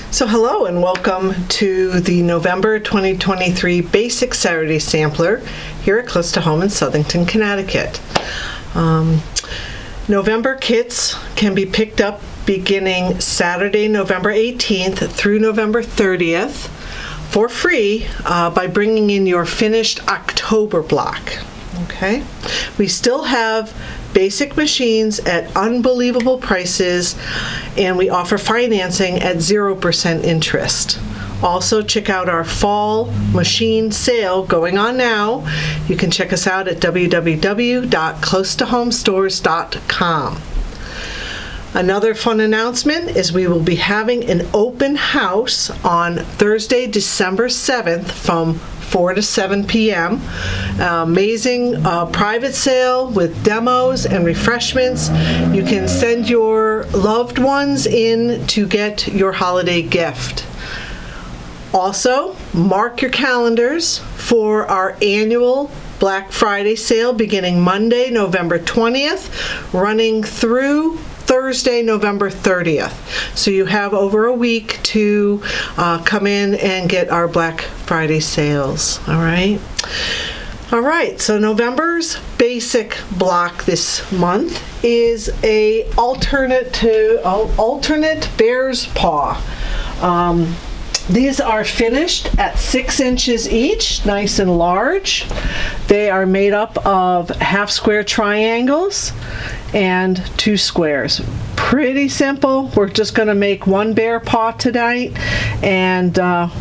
So hello and welcome to the November 2023 Basic Saturday Sampler here at Close to Home in Southington, Connecticut. November kits can be picked up beginning Saturday, November 18th through November 30th for free by bringing in your finished October block. Okay, we still have basic machines at unbelievable prices, and we offer financing at 0% interest. Also, check out our fall machine sale going on now. You can check us out at www.closetohomestores.com. Another fun announcement is we will be having an open house on Thursday, December 7th from 4 to 7 p.m. Amazing private sale with demos and refreshments. You can send your loved ones in to get your holiday gift. Also, mark your calendars for our annual Black Friday sale beginning Monday, November 20th, running through Thursday, November 30th. So you have over a week to come in and get our Black Friday sales. All right. So November's basic block this month is a alternate bear's paw. These are finished at 6 inches each, nice and large. They are made up of half square triangles and 2 squares. Pretty simple. We're just going to make one bear paw tonight, and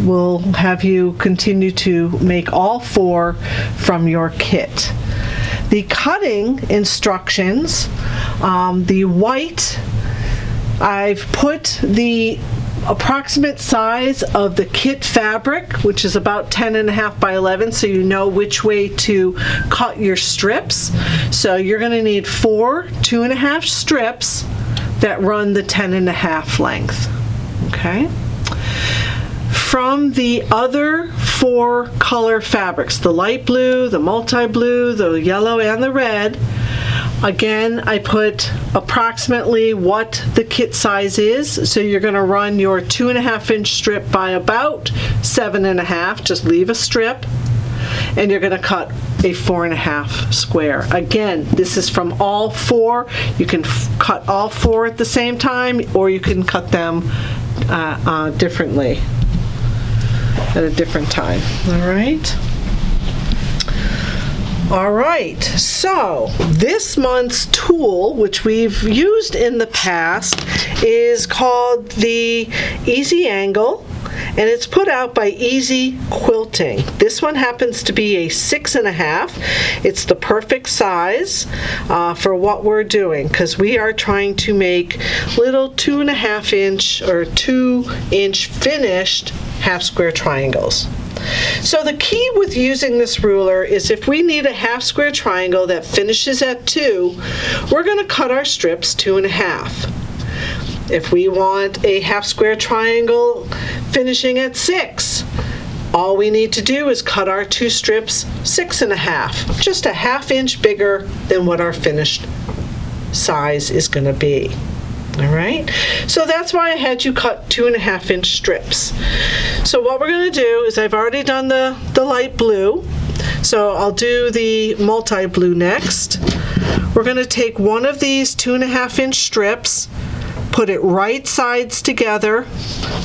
we'll have you continue to make all 4 from your kit. The cutting instructions, the white, I've put the approximate size of the kit fabric, which is about 10.5 by 11, so you know which way to cut your strips. So you're going to need 4 2.5 strips that run the 10.5 length. Okay. From the other 4 color fabrics, the light blue, the multi-blue, the yellow, and the red, again, I put approximately what the kit size is. So you're going to run your 2.5 inch strip by about 7.5. Just leave a strip, and you're going to cut a 4.5 square. Again, this is from all 4. You can cut all 4 at the same time, or you can cut them differently at a different time. All right, so this month's tool, which we've used in the past, is called the Easy Angle, and it's put out by Easy Quilting. This one happens to be a 6.5. It's the perfect size for what we're doing, because we are trying to make little 2.5 inch or 2 inch finished half square triangles. So the key with using this ruler is if we need a half square triangle that finishes at 2, we're going to cut our strips 2.5. If we want a half square triangle finishing at 6, all we need to do is cut our 2 strips 6.5, just a ½ inch bigger than what our finished size is going to be. All right, so that's why I had you cut 2.5 inch strips. So what we're going to do is I've already done the light blue, so I'll do the multi-blue next. We're going to take one of these 2.5 inch strips, put it right sides together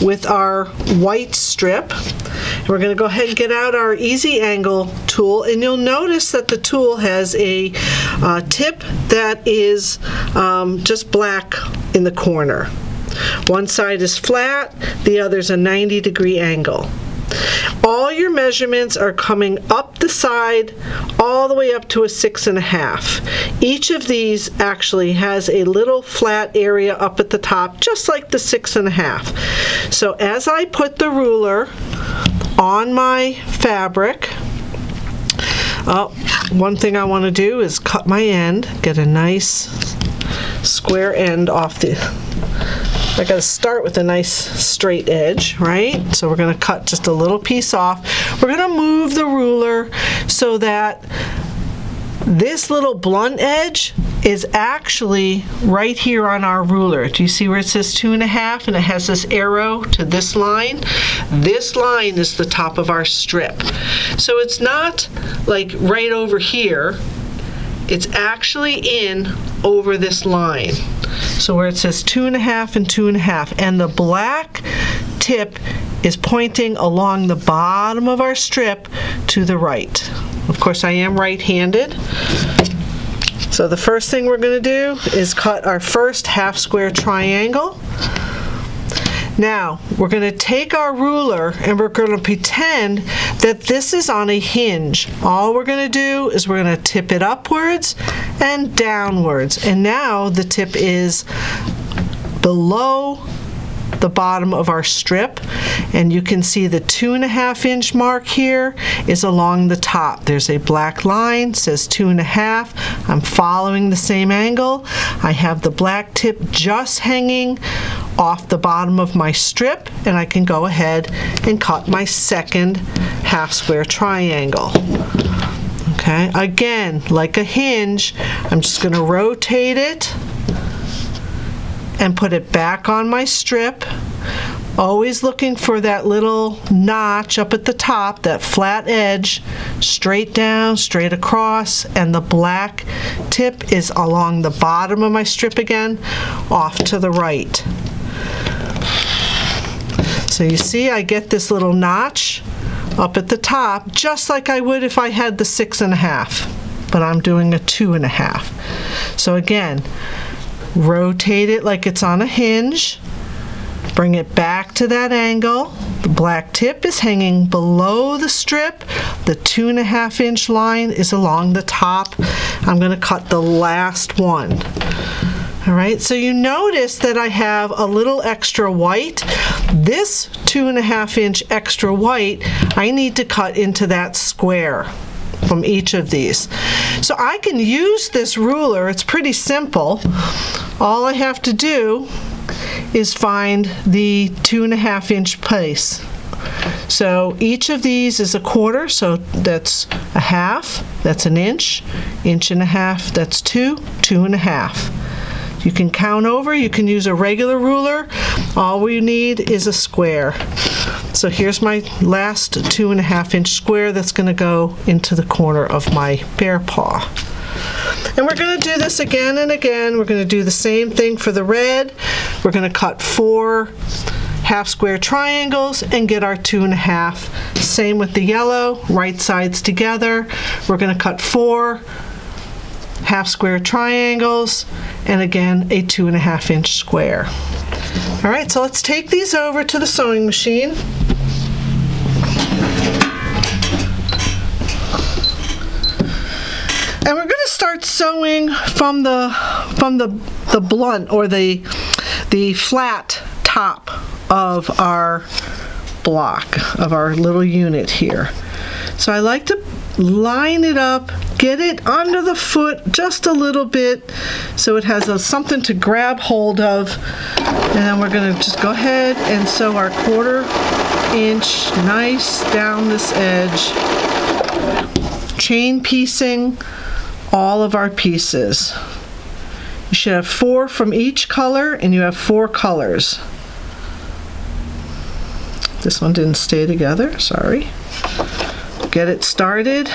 with our white strip. And we're going to go ahead and get out our Easy Angle tool, and you'll notice that the tool has a tip that is just black in the corner. One side is flat, the other's a 90-degree angle. All your measurements are coming up the side all the way up to a 6.5. Each of these actually has a little flat area up at the top, just like the 6.5. So as I put the ruler on my fabric, one thing I want to do is cut my end, get a nice square end off the, I got to start with a nice straight edge, right? So we're going to cut just a little piece off. We're going to move the ruler so that this little blunt edge is actually right here on our ruler. Do you see where it says 2.5 and it has this arrow to this line? This line is the top of our strip. So it's not like right over here. It's actually in over this line. So where it says 2.5 and 2.5, and the black tip is pointing along the bottom of our strip to the right. Of course, I am right-handed. So the first thing we're going to do is cut our first half square triangle. Now, we're going to take our ruler and we're going to pretend that this is on a hinge. All we're going to do is we're going to tip it upwards and downwards. And now the tip is below the bottom of our strip, and you can see the 2.5-inch mark here is along the top. There's a black line, says 2.5. I'm following the same angle. I have the black tip just hanging off the bottom of my strip, and I can go ahead and cut my second half square triangle. Okay, again, like a hinge, I'm just going to rotate it and put it back on my strip, always looking for that little notch up at the top, that flat edge, straight down, straight across, and the black tip is along the bottom of my strip again, off to the right. So you see I get this little notch up at the top, just like I would if I had the 6.5, but I'm doing a 2.5. So again, rotate it like it's on a hinge, bring it back to that angle. The black tip is hanging below the strip. The 2.5-inch line is along the top. I'm going to cut the last one. All right, so you notice that I have a little extra white. This 2.5-inch extra white, I need to cut into that square from each of these. So I can use this ruler. It's pretty simple. All I have to do is find the 2.5-inch place. So each of these is a quarter, so that's a half, that's an inch, 1.5 inches, that's 2.5. You can count over, you can use a regular ruler. All we need is a square. So here's my last 2.5-inch square that's going to go into the corner of my bear paw. And we're going to do this again and again. We're going to do the same thing for the red. We're going to cut 4 half square triangles and get our 2.5. Same with the yellow, right sides together. We're going to cut 4 half square triangles and again a 2.5-inch square. All right, so let's take these over to the sewing machine. And we're going to start sewing from the blunt or the flat top of our block, of our little unit here. So I like to line it up, get it under the foot just a little bit so it has something to grab hold of, and then we're going to just go ahead and sew our 1/4 inch nice down this edge, chain piecing all of our pieces. You should have 4 from each color, and you have 4 colors. This one didn't stay together, sorry. Get it started.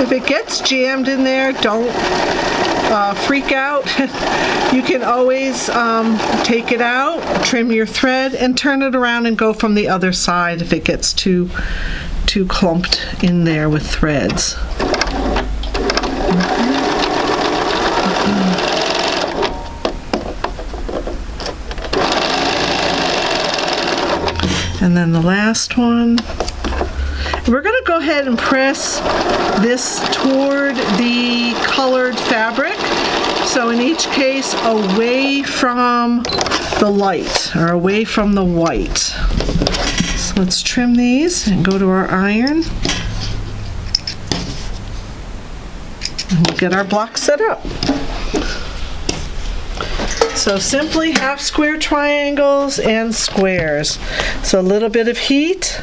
If it gets jammed in there, don't freak out. You can always take it out, trim your thread, and turn it around and go from the other side if it gets too clumped in there with threads. And then the last one. We're going to go ahead and press this toward the colored fabric. So in each case, away from the light or away from the white. So let's trim these and go to our iron. And we'll get our block set up. So simply half square triangles and squares. So a little bit of heat.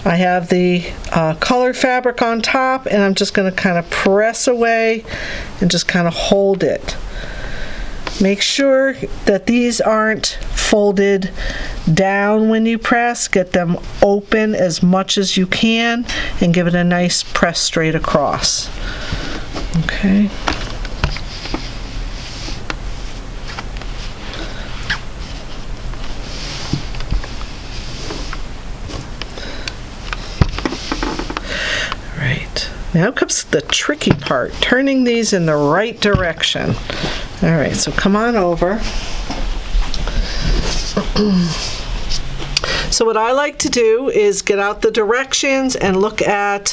I have the colored fabric on top, and I'm just going to kind of press away and just kind of hold it. Make sure that these aren't folded down when you press. Get them open as much as you can and give it a nice press straight across. Okay. Now comes the tricky part, turning these in the right direction. All right, so come on over. So what I like to do is get out the directions and look at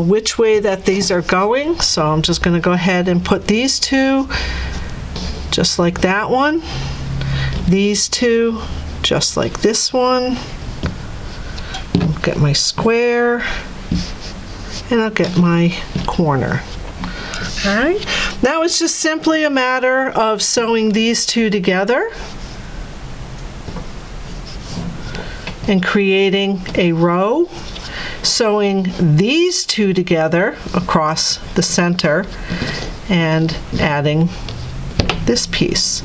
which way that these are going. So I'm just going to go ahead and put these two just like that one. These two just like this one. I'll get my square. And I'll get my corner. All right, now it's just simply a matter of sewing these two together and creating a row, sewing these two together across the center and adding this piece.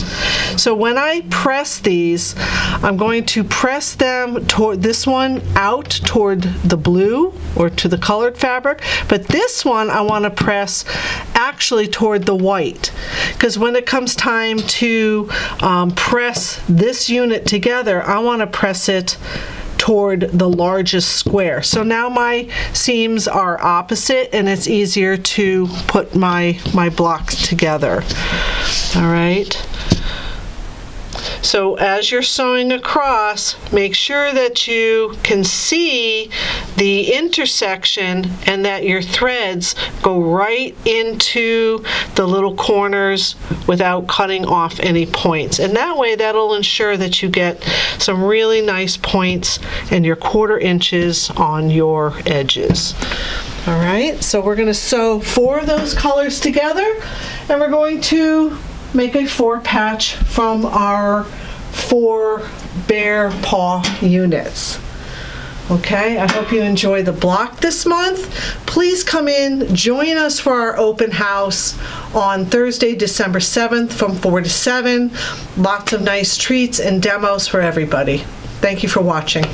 So when I press these, I'm going to press them toward this one out toward the blue or to the colored fabric, but this one I want to press actually toward the white, because when it comes time to press this unit together, I want to press it toward the largest square. So now my seams are opposite and it's easier to put my blocks together. All right. So as you're sewing across, make sure that you can see the intersection and that your threads go right into the little corners without cutting off any points. And that way, that'll ensure that you get some really nice points and your 1/4 inches on your edges. All right, so we're going to sew 4 of those colors together, and we're going to make a 4 patch from our 4 bear paw units. Okay, I hope you enjoy the block this month. Please come in, join us for our open house on Thursday, December 7th from 4 to 7. Lots of nice treats and demos for everybody. Thank you for watching.